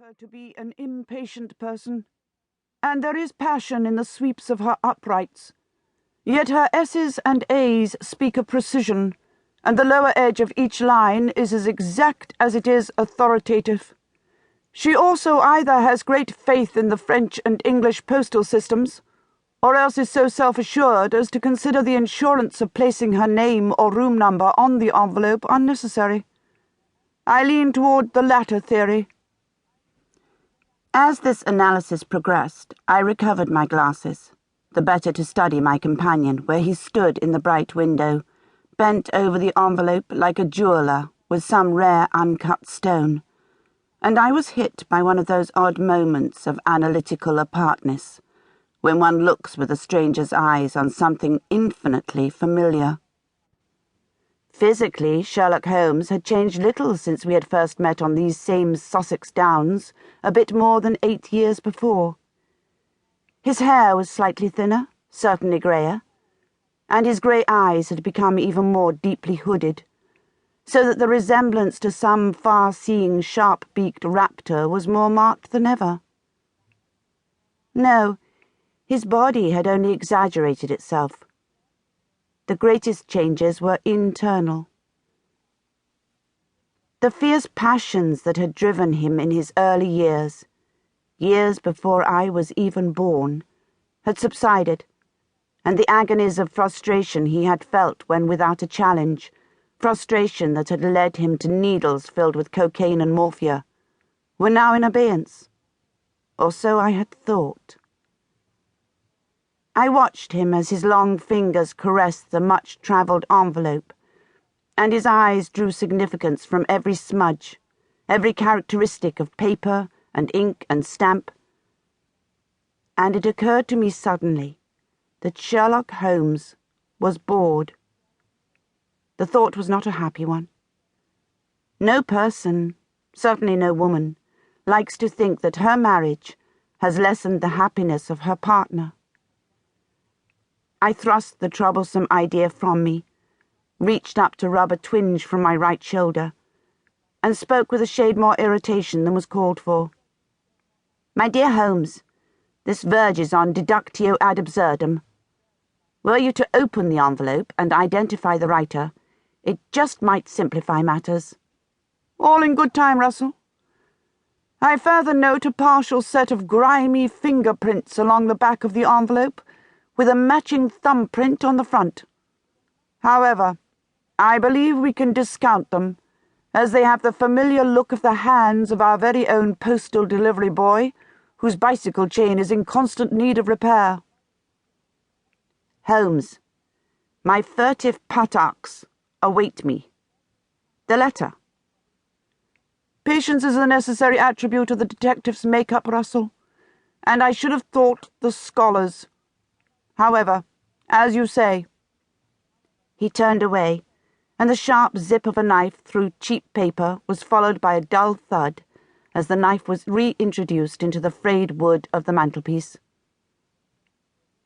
her to be an impatient person, and there is passion in the sweeps of her uprights. Yet her S's and A's speak of precision, and the lower edge of each line is as exact as it is authoritative. She also either has great faith in the French and English postal systems, or else is so self-assured as to consider the insurance of placing her name or room number on the envelope unnecessary. I lean toward the latter theory. As this analysis progressed, I recovered my glasses, the better to study my companion where he stood in the bright window, bent over the envelope like a jeweller with some rare uncut stone, and I was hit by one of those odd moments of analytical apartness, when one looks with a stranger's eyes on something infinitely familiar. Physically, Sherlock Holmes had changed little since we had first met on these same Sussex downs a bit more than 8 years before. His hair was slightly thinner, certainly greyer, and his grey eyes had become even more deeply hooded, so that the resemblance to some far-seeing, sharp-beaked raptor was more marked than ever. No, his body had only exaggerated itself. The greatest changes were internal. The fierce passions that had driven him in his early years before I was even born, had subsided, and the agonies of frustration he had felt when without a challenge, frustration that had led him to needles filled with cocaine and morphia, were now in abeyance. Or so I had thought. I watched him as his long fingers caressed the much-travelled envelope, and his eyes drew significance from every smudge, every characteristic of paper and ink and stamp. And it occurred to me suddenly that Sherlock Holmes was bored. The thought was not a happy one. No person, certainly no woman, likes to think that her marriage has lessened the happiness of her partner. I thrust the troublesome idea from me, reached up to rub a twinge from my right shoulder, and spoke with a shade more irritation than was called for. "My dear Holmes, this verges on deductio ad absurdum. Were you to open the envelope and identify the writer, it just might simplify matters." "All in good time, Russell. I further note a partial set of grimy fingerprints along the back of the envelope, with a matching thumbprint on the front. However, I believe we can discount them, as they have the familiar look of the hands of our very own postal delivery boy, whose bicycle chain is in constant need of repair." "Holmes, my furtive buttocks await me. The letter." "Patience is a necessary attribute of the detective's make-up, Russell, and I should have thought the scholars. However, as you say." He turned away, and the sharp zip of a knife through cheap paper was followed by a dull thud as the knife was reintroduced into the frayed wood of the mantelpiece.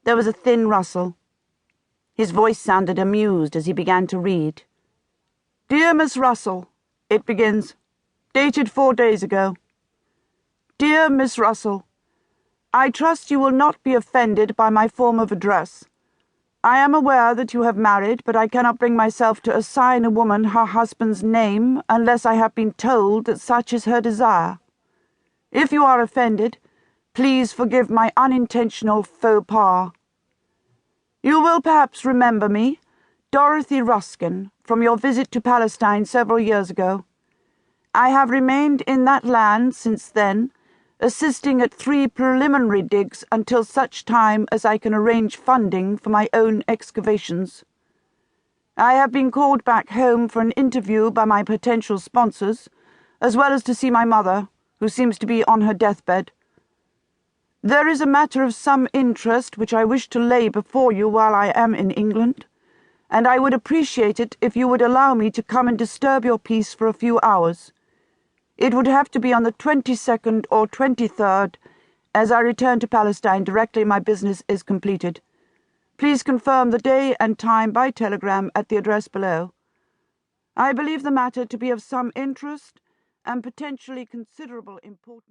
There was a thin rustle. His voice sounded amused as he began to read. "Dear Miss Russell," it begins, dated 4 days ago. "Dear Miss Russell, I trust you will not be offended by my form of address. I am aware that you have married, but I cannot bring myself to assign a woman her husband's name unless I have been told that such is her desire. If you are offended, please forgive my unintentional faux pas. You will perhaps remember me, Dorothy Ruskin, from your visit to Palestine several years ago. I have remained in that land since then, assisting at 3 preliminary digs until such time as I can arrange funding for my own excavations. I have been called back home for an interview by my potential sponsors, as well as to see my mother, who seems to be on her deathbed. There is a matter of some interest which I wish to lay before you while I am in England, and I would appreciate it if you would allow me to come and disturb your peace for a few hours. It would have to be on the 22nd or 23rd, as I return to Palestine directly my business is completed. Please confirm the day and time by telegram at the address below. I believe the matter to be of some interest and potentially considerable importance.